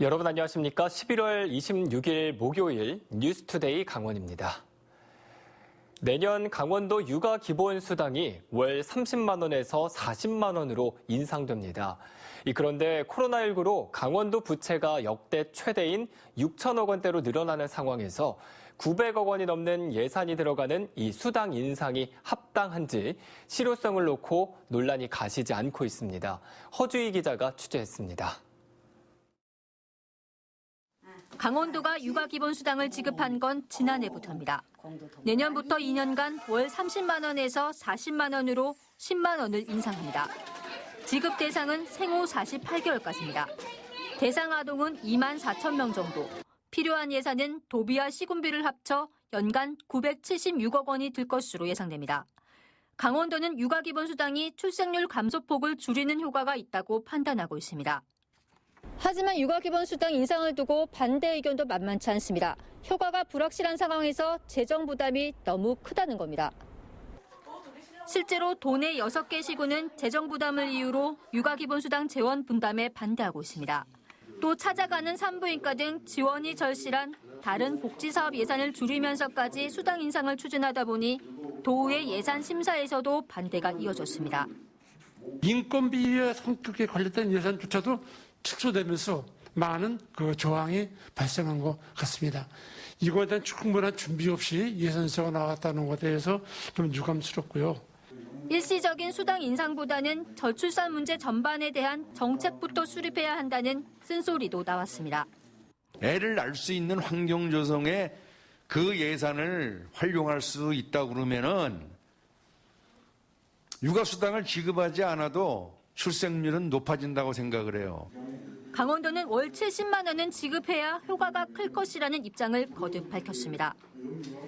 여러분 안녕하십니까? 11월 26일 목요일 뉴스투데이 강원입니다. 내년 강원도 육아 기본수당이 월 30만 원에서 40만 원으로 인상됩니다. 그런데 코로나19로 강원도 부채가 역대 최대인 6천억 원대로 늘어나는 상황에서 900억 원이 넘는 예산이 들어가는 이 수당 인상이 합당한지 실효성을 놓고 논란이 가시지 않고 있습니다. 허주희 기자가 취재했습니다. 강원도가 육아 기본수당을 지급한 건 지난해부터입니다. 내년부터 2년간 월 30만 원에서 40만 원으로 10만 원을 인상합니다. 지급 대상은 생후 48개월까지입니다. 대상 아동은 2만 4천 명 정도. 필요한 예산은 도비와 시군비를 합쳐 연간 976억 원이 들 것으로 예상됩니다. 강원도는 육아 기본수당이 출생률 감소폭을 줄이는 효과가 있다고 판단하고 있습니다. 하지만 육아 기본수당 인상을 두고 반대 의견도 만만치 않습니다. 효과가 불확실한 상황에서 재정 부담이 너무 크다는 겁니다. 실제로 도내 6개 시군은 재정 부담을 이유로 육아 기본수당 재원 분담에 반대하고 있습니다. 또 찾아가는 산부인과 등 지원이 절실한 다른 복지사업 예산을 줄이면서까지 수당 인상을 추진하다 보니 도의 예산 심사에서도 반대가 이어졌습니다. 인건비의 성격에 관련된 예산조차도 축소되면서 많은 저항이 발생한 것 같습니다. 이거에 대한 충분한 준비 없이 예산서가 나왔다는 것에 대해서 좀 유감스럽고요. 일시적인 수당 인상보다는 저출산 문제 전반에 대한 정책부터 수립해야 한다는 쓴소리도 나왔습니다. 애를 낳을 수 있는 환경 조성에 그 예산을 활용할 수 있다 그러면은 육아수당을 지급하지 않아도 출생률은 높아진다고 생각을 해요. 강원도는 월 70만 원은 지급해야 효과가 클 것이라는 입장을 거듭 밝혔습니다.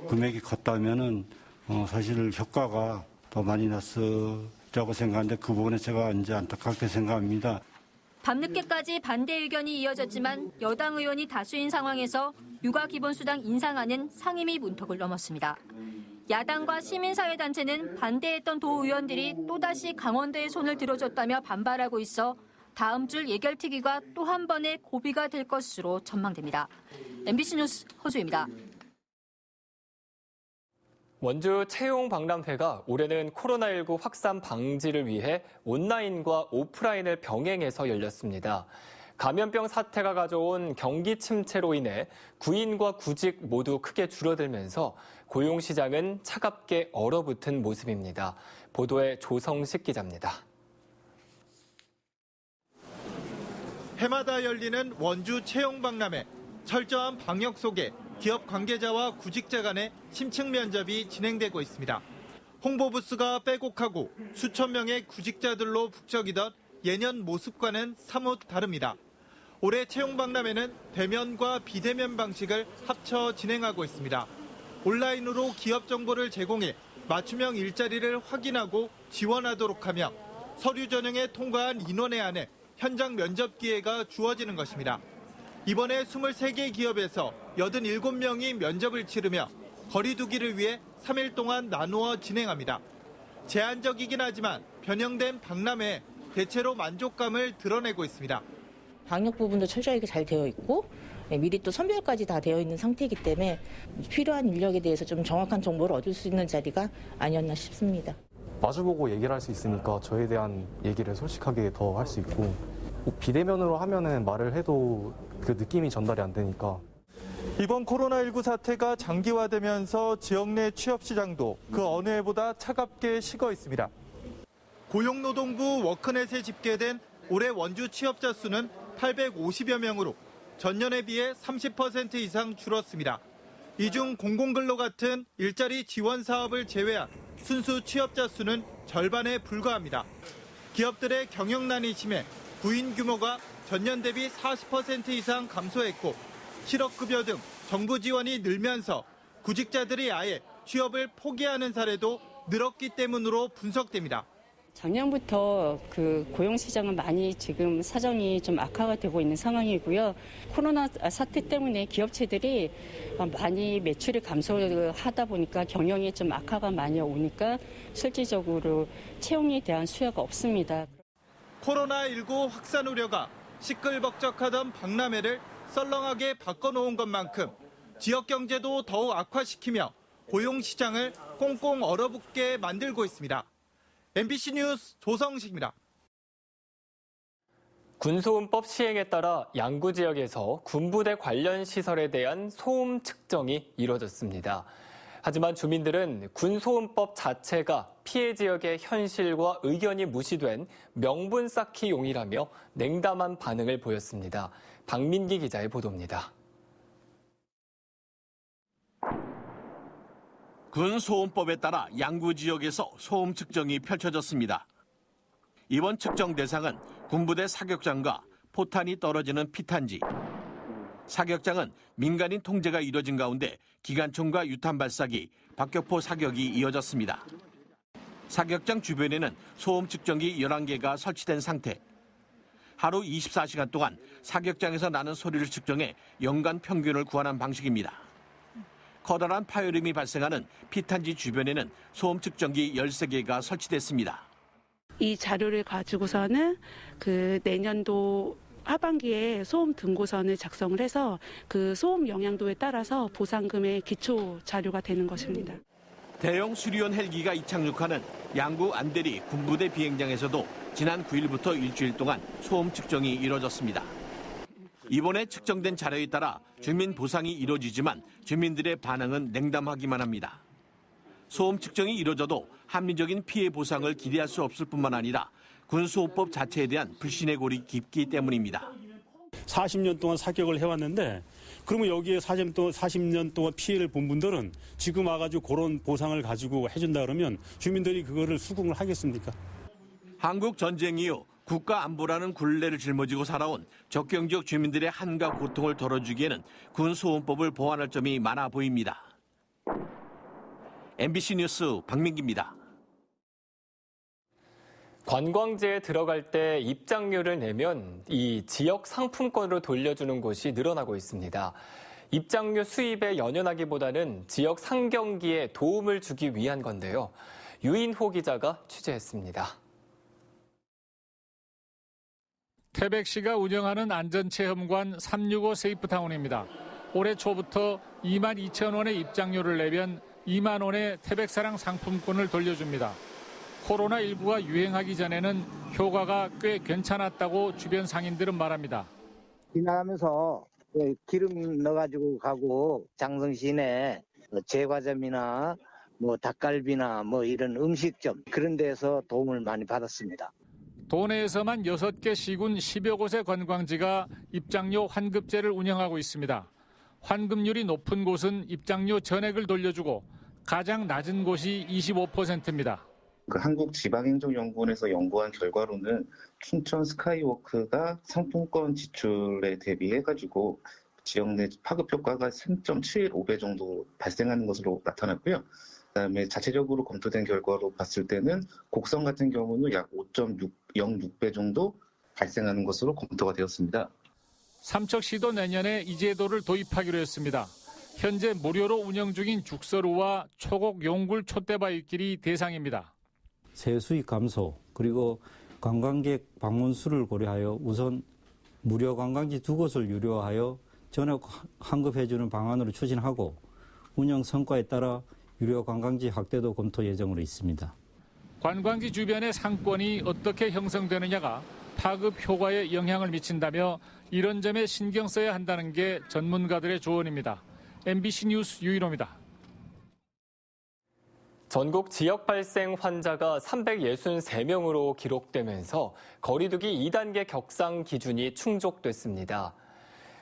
금액이 컸다면은 사실 효과가 더 많이 났으라고 생각하는데 그 부분에 제가 이제 안타깝게 생각합니다. 밤늦게까지 반대 의견이 이어졌지만 여당 의원이 다수인 상황에서 육아 기본수당 인상안은 상임위 문턱을 넘었습니다. 야당과 시민사회단체는 반대했던 도 의원들이 또다시 강원도에 손을 들어줬다며 반발하고 있어 다음 줄 예결특위가 또 한 번의 고비가 될 것으로 전망됩니다. MBC 뉴스 허주입니다. 원주 채용박람회가 올해는 코로나19 확산 방지를 위해 온라인과 오프라인을 병행해서 열렸습니다. 감염병 사태가 가져온 경기 침체로 인해 구인과 구직 모두 크게 줄어들면서 고용시장은 차갑게 얼어붙은 모습입니다. 보도에 조성식 기자입니다. 해마다 열리는 원주 채용박람회. 철저한 방역 속에 기업 관계자와 구직자 간의 심층 면접이 진행되고 있습니다. 홍보부스가 빼곡하고 수천 명의 구직자들로 북적이던 예년 모습과는 사뭇 다릅니다. 올해 채용박람회는 대면과 비대면 방식을 합쳐 진행하고 있습니다. 온라인으로 기업 정보를 제공해 맞춤형 일자리를 확인하고 지원하도록 하며 서류 전형에 통과한 인원에 한해 현장 면접 기회가 주어지는 것입니다. 이번에 23개 기업에서 87명이 면접을 치르며 거리 두기를 위해 3일 동안 나누어 진행합니다. 제한적이긴 하지만 변형된 박람회에 대체로 만족감을 드러내고 있습니다. 방역 부분도 철저하게 잘 되어 있고 미리 또 선별까지 다 되어 있는 상태이기 때문에 필요한 인력에 대해서 좀 정확한 정보를 얻을 수 있는 자리가 아니었나 싶습니다. 마주보고 얘기를 할 수 있으니까 저에 대한 얘기를 솔직하게 더 할 수 있고 비대면으로 하면은 말을 해도 그 느낌이 전달이 안 되니까. 이번 코로나19 사태가 장기화되면서 지역 내 취업 시장도 그 어느 해보다 차갑게 식어 있습니다. 고용노동부 워크넷에 집계된 올해 원주 취업자 수는 850여 명으로 전년에 비해 30% 이상 줄었습니다. 이 중 공공근로 같은 일자리 지원 사업을 제외한 순수 취업자 수는 절반에 불과합니다. 기업들의 경영난이 심해 구인 규모가 전년 대비 40% 이상 감소했고 실업급여 등 정부 지원이 늘면서 구직자들이 아예 취업을 포기하는 사례도 늘었기 때문으로 분석됩니다. 작년부터 그 고용시장은 많이 지금 사정이 좀 악화가 되고 있는 상황이고요. 코로나 사태 때문에 기업체들이 많이 매출이 감소하다 보니까 경영이 좀 악화가 많이 오니까 실질적으로 채용에 대한 수요가 없습니다. 코로나19 확산 우려가 시끌벅적하던 박람회를 썰렁하게 바꿔놓은 것만큼 지역 경제도 더욱 악화시키며 고용시장을 꽁꽁 얼어붙게 만들고 있습니다. MBC 뉴스 조성식입니다. 군소음법 시행에 따라 양구 지역에서 군부대 관련 시설에 대한 소음 측정이 이뤄졌습니다. 하지만 주민들은 군소음법 자체가 피해 지역의 현실과 의견이 무시된 명분 쌓기용이라며 냉담한 반응을 보였습니다. 박민기 기자의 보도입니다. 군소음법에 따라 양구 지역에서 소음 측정이 펼쳐졌습니다. 이번 측정 대상은 군부대 사격장과 포탄이 떨어지는 피탄지. 사격장은 민간인 통제가 이뤄진 가운데 기관총과 유탄 발사기, 박격포 사격이 이어졌습니다. 사격장 주변에는 소음 측정기 11개가 설치된 상태. 하루 24시간 동안 사격장에서 나는 소리를 측정해 연간 평균을 구하는 방식입니다. 커다란 파열음이 발생하는 피탄지 주변에는 소음 측정기 13개가 설치됐습니다. 이 자료를 가지고서는 내년도 하반기에 소음 등고선을 작성을 해서 그 소음 영향도에 따라서 보상금의 기초 자료가 되는 것입니다. 대형 수리온 헬기가 이착륙하는 양구 안대리 군부대 비행장에서도 지난 9일부터 일주일 동안 소음 측정이 이뤄졌습니다. 이번에 측정된 자료에 따라 주민 보상이 이뤄지지만 주민들의 반응은 냉담하기만 합니다. 소음 측정이 이뤄져도 합리적인 피해 보상을 기대할 수 없을 뿐만 아니라 군소음법 자체에 대한 불신의 골이 깊기 때문입니다. 40년 동안 사격을 해왔는데 그러면 여기에 40년 동안 피해를 본 분들은 지금 와가지고 그런 보상을 가지고 해준다 그러면 주민들이 그거를 수긍을 하겠습니까? 한국 전쟁 이후 국가 안보라는 굴레를 짊어지고 살아온 적경 지역 주민들의 한과 고통을 덜어주기에는 군소음법을 보완할 점이 많아 보입니다. MBC 뉴스 박민기입니다. 관광지에 들어갈 때 입장료를 내면 이 지역 상품권으로 돌려주는 곳이 늘어나고 있습니다. 입장료 수입에 연연하기보다는 지역 상경기에 도움을 주기 위한 건데요. 유인호 기자가 취재했습니다. 태백시가 운영하는 안전체험관 365 세이프타운입니다. 올해 초부터 22,000원의 입장료를 내면 2만 원의 태백사랑 상품권을 돌려줍니다. 코로나19가 유행하기 전에는 효과가 꽤 괜찮았다고 주변 상인들은 말합니다. 지나가면서 기름 넣어가지고 가고 장성 시내 제과점이나 닭갈비나 이런 음식점 그런 데서 도움을 많이 받았습니다. 도내에서만 6개 시군 10여 곳의 관광지가 입장료 환급제를 운영하고 있습니다. 환급률이 높은 곳은 입장료 전액을 돌려주고 가장 낮은 곳이 25%입니다. 한국지방행정연구원에서 연구한 결과로는 춘천 스카이워크가 상품권 지출에 대비해가지고 지역 내 파급 효과가 3.75배 정도 발생하는 것으로 나타났고요. 그다음에 자체적으로 검토된 결과로 봤을 때는 곡성 같은 경우는 약 5.06배 정도 발생하는 것으로 검토가 되었습니다. 삼척시도 내년에 이 제도를 도입하기로 했습니다. 현재 무료로 운영 중인 죽서루와 초곡 용굴 촛대바위길이 대상입니다. 세수익 감소 그리고 관광객 방문 수를 고려하여 우선 무료 관광지 2곳을 유료화하여 전액 환급해주는 방안으로 추진하고 운영 성과에 따라 유료 관광지 확대도 검토 예정으로 있습니다. 관광지 주변의 상권이 어떻게 형성되느냐가 파급 효과에 영향을 미친다며 이런 점에 신경 써야 한다는 게 전문가들의 조언입니다. MBC 뉴스 유인호입니다. 전국 지역 발생 환자가 363명으로 기록되면서 거리두기 2단계 격상 기준이 충족됐습니다.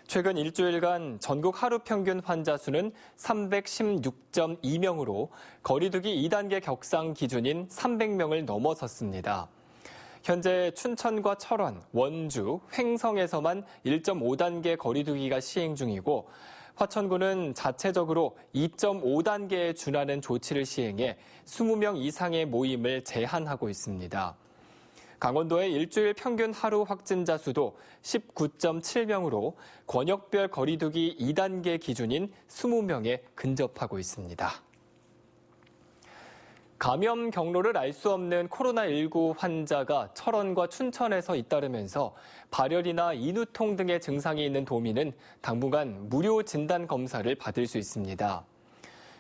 최근 일주일간 전국 하루 평균 환자 수는 316.2명으로 거리두기 2단계 격상 기준인 300명을 넘어섰습니다. 현재 춘천과 철원, 원주, 횡성에서만 1.5단계 거리두기가 시행 중이고 화천군은 자체적으로 2.5단계에 준하는 조치를 시행해 20명 이상의 모임을 제한하고 있습니다. 강원도의 일주일 평균 하루 확진자 수도 19.7명으로 권역별 거리두기 2단계 기준인 20명에 근접하고 있습니다. 감염 경로를 알 수 없는 코로나19 환자가 철원과 춘천에서 잇따르면서 발열이나 인후통 등의 증상이 있는 도민은 당분간 무료 진단 검사를 받을 수 있습니다.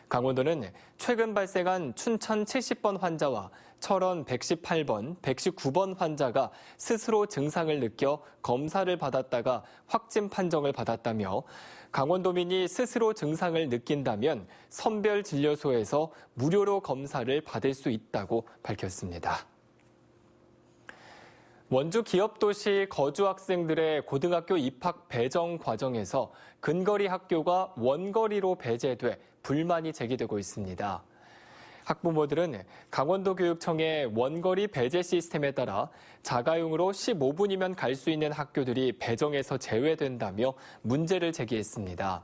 강원도는 최근 발생한 춘천 70번 환자와 철원 118번, 119번 환자가 스스로 증상을 느껴 검사를 받았다가 확진 판정을 받았다며 강원도민이 스스로 증상을 느낀다면 선별진료소에서 무료로 검사를 받을 수 있다고 밝혔습니다. 원주 기업도시 거주 학생들의 고등학교 입학 배정 과정에서 근거리 학교가 원거리로 배제돼 불만이 제기되고 있습니다. 학부모들은 강원도교육청의 원거리 배제 시스템에 따라 자가용으로 15분이면 갈 수 있는 학교들이 배정에서 제외된다며 문제를 제기했습니다.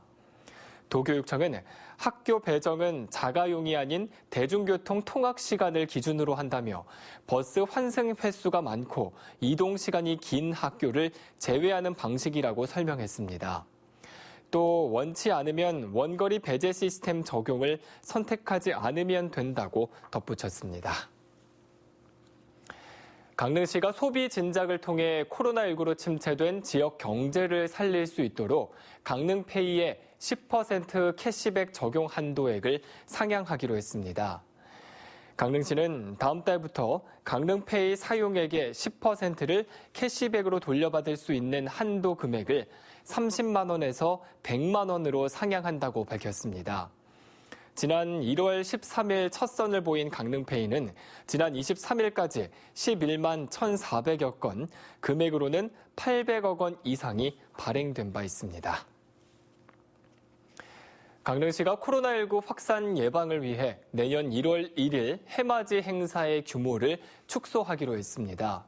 도교육청은 학교 배정은 자가용이 아닌 대중교통 통학 시간을 기준으로 한다며 버스 환승 횟수가 많고 이동 시간이 긴 학교를 제외하는 방식이라고 설명했습니다. 또 원치 않으면 원거리 배제 시스템 적용을 선택하지 않으면 된다고 덧붙였습니다. 강릉시가 소비 진작을 통해 코로나19로 침체된 지역 경제를 살릴 수 있도록 강릉페이의 10% 캐시백 적용 한도액을 상향하기로 했습니다. 강릉시는 다음 달부터 강릉페이 사용액의 10%를 캐시백으로 돌려받을 수 있는 한도 금액을 30만 원에서 100만 원으로 상향한다고 밝혔습니다. 지난 1월 13일 첫 선을 보인 강릉페이는 지난 23일까지 11만 1,400여 건, 금액으로는 800억 원 이상이 발행된 바 있습니다. 강릉시가 코로나19 확산 예방을 위해 내년 1월 1일 해맞이 행사의 규모를 축소하기로 했습니다.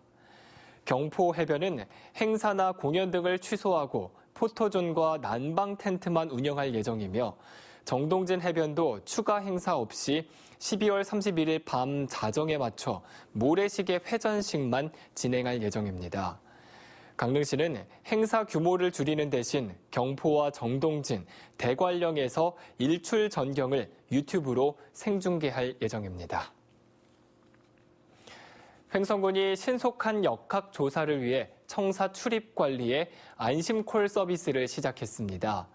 경포 해변은 행사나 공연 등을 취소하고 포토존과 난방 텐트만 운영할 예정이며 정동진 해변도 추가 행사 없이 12월 31일 밤 자정에 맞춰 모래시계 회전식만 진행할 예정입니다. 강릉시는 행사 규모를 줄이는 대신 경포와 정동진, 대관령에서 일출 전경을 유튜브로 생중계할 예정입니다. 횡성군이 신속한 역학 조사를 위해 청사 출입 관리에 안심콜 서비스를 시작했습니다.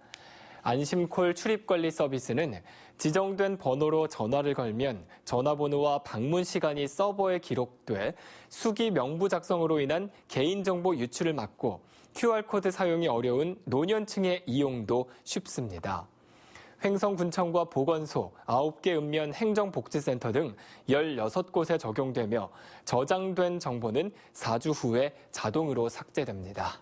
안심콜 출입관리 서비스는 지정된 번호로 전화를 걸면 전화번호와 방문 시간이 서버에 기록돼 수기 명부 작성으로 인한 개인정보 유출을 막고 QR코드 사용이 어려운 노년층의 이용도 쉽습니다. 횡성군청과 보건소, 9개 읍면 행정복지센터 등 16곳에 적용되며 저장된 정보는 4주 후에 자동으로 삭제됩니다.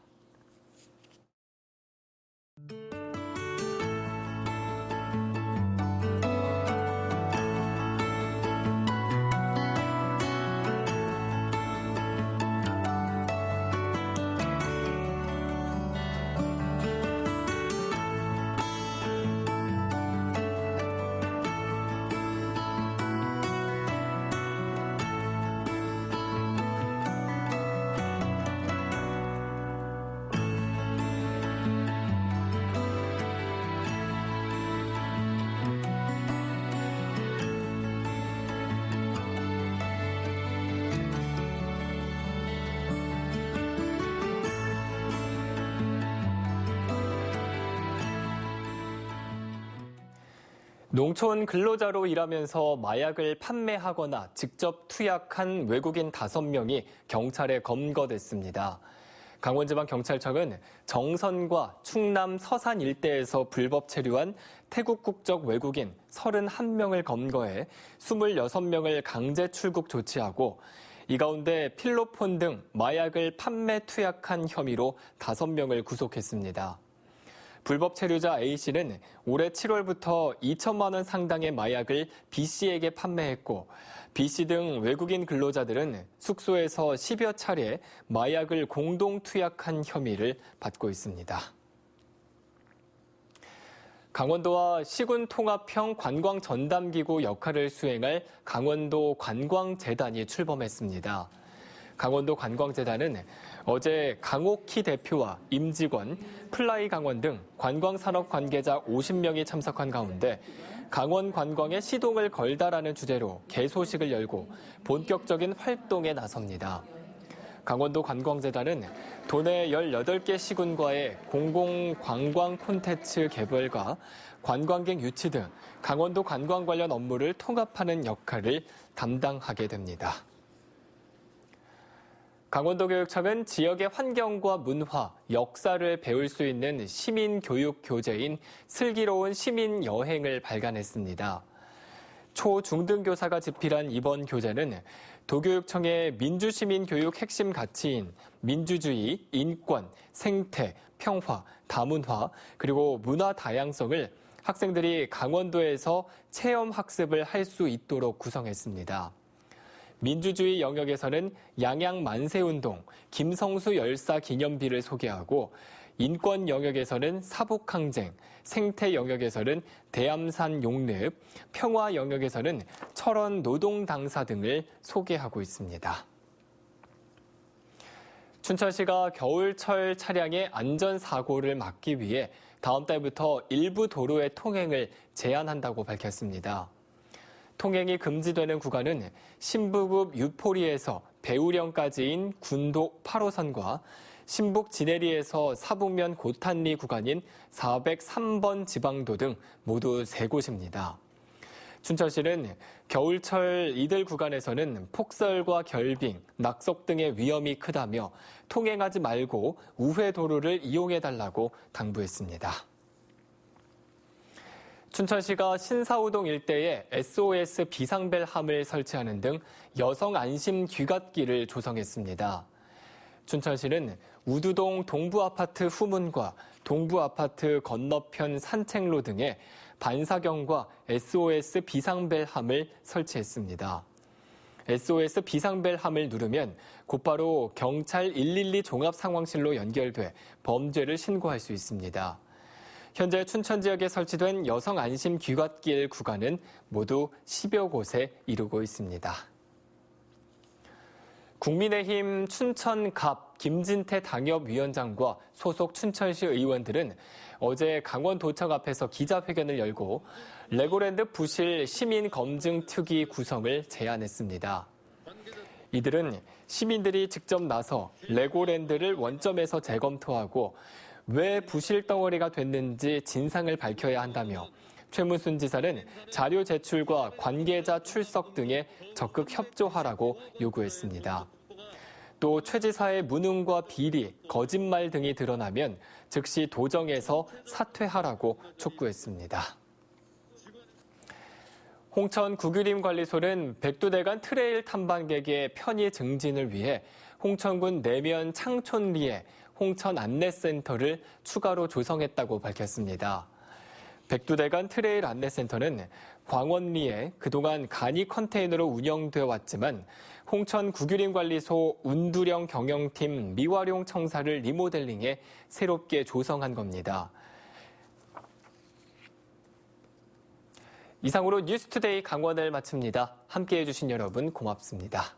농촌 근로자로 일하면서 마약을 판매하거나 직접 투약한 외국인 5명이 경찰에 검거됐습니다. 강원지방경찰청은 정선과 충남 서산 일대에서 불법 체류한 태국 국적 외국인 31명을 검거해 26명을 강제 출국 조치하고 이 가운데 필로폰 등 마약을 판매 투약한 혐의로 5명을 구속했습니다. 불법 체류자 A씨는 올해 7월부터 2천만 원 상당의 마약을 B씨에게 판매했고 B씨 등 외국인 근로자들은 숙소에서 10여 차례 마약을 공동 투약한 혐의를 받고 있습니다. 강원도와 시군 통합형 관광 전담기구 역할을 수행할 강원도 관광재단이 출범했습니다. 강원도 관광재단은 어제 강옥희 대표와 임직원, 플라이 강원 등 관광산업 관계자 50명이 참석한 가운데 강원 관광에 시동을 걸다라는 주제로 개소식을 열고 본격적인 활동에 나섭니다. 강원도 관광재단은 도내 18개 시군과의 공공 관광 콘텐츠 개발과 관광객 유치 등 강원도 관광 관련 업무를 통합하는 역할을 담당하게 됩니다. 강원도교육청은 지역의 환경과 문화, 역사를 배울 수 있는 시민교육 교재인 슬기로운 시민여행을 발간했습니다. 초, 중등교사가 집필한 이번 교재는 도교육청의 민주시민교육 핵심 가치인 민주주의, 인권, 생태, 평화, 다문화, 그리고 문화 다양성을 학생들이 강원도에서 체험 학습을 할 수 있도록 구성했습니다. 민주주의 영역에서는 양양 만세운동, 김성수 열사 기념비를 소개하고 인권 영역에서는 사북항쟁, 생태 영역에서는 대암산 용늪, 평화 영역에서는 철원 노동당사 등을 소개하고 있습니다. 춘천시가 겨울철 차량의 안전사고를 막기 위해 다음 달부터 일부 도로의 통행을 제한한다고 밝혔습니다. 통행이 금지되는 구간은 신부급 유포리에서 배우령까지인 군도 8호선과 신북 지내리에서 사북면 고탄리 구간인 403번 지방도 등 모두 3곳입니다. 춘천시는 겨울철 이들 구간에서는 폭설과 결빙, 낙석 등의 위험이 크다며 통행하지 말고 우회 도로를 이용해달라고 당부했습니다. 춘천시가 신사우동 일대에 SOS 비상벨함을 설치하는 등 여성 안심 귀갓길을 조성했습니다. 춘천시는 우두동 동부아파트 후문과 동부아파트 건너편 산책로 등에 반사경과 SOS 비상벨함을 설치했습니다. SOS 비상벨함을 누르면 곧바로 경찰 112 종합상황실로 연결돼 범죄를 신고할 수 있습니다. 현재 춘천 지역에 설치된 여성 안심 귀갓길 구간은 모두 10여 곳에 이르고 있습니다. 국민의힘 춘천갑 김진태 당협위원장과 소속 춘천시 의원들은 어제 강원도청 앞에서 기자회견을 열고 레고랜드 부실 시민검증특위 구성을 제안했습니다. 이들은 시민들이 직접 나서 레고랜드를 원점에서 재검토하고 왜 부실 덩어리가 됐는지 진상을 밝혀야 한다며 최문순 지사는 자료 제출과 관계자 출석 등에 적극 협조하라고 요구했습니다. 또 최 지사의 무능과 비리, 거짓말 등이 드러나면 즉시 도정에서 사퇴하라고 촉구했습니다. 홍천 국유림관리소는 백두대간 트레일 탐방객의 편의 증진을 위해 홍천군 내면 창촌리에 홍천 안내센터를 추가로 조성했다고 밝혔습니다. 백두대간 트레일 안내센터는 광원리에 그동안 간이 컨테이너로 운영되어 왔지만 홍천 국유림관리소 운두령 경영팀 미활용 청사를 리모델링해 새롭게 조성한 겁니다. 이상으로 뉴스투데이 강원을 마칩니다. 함께해 주신 여러분 고맙습니다.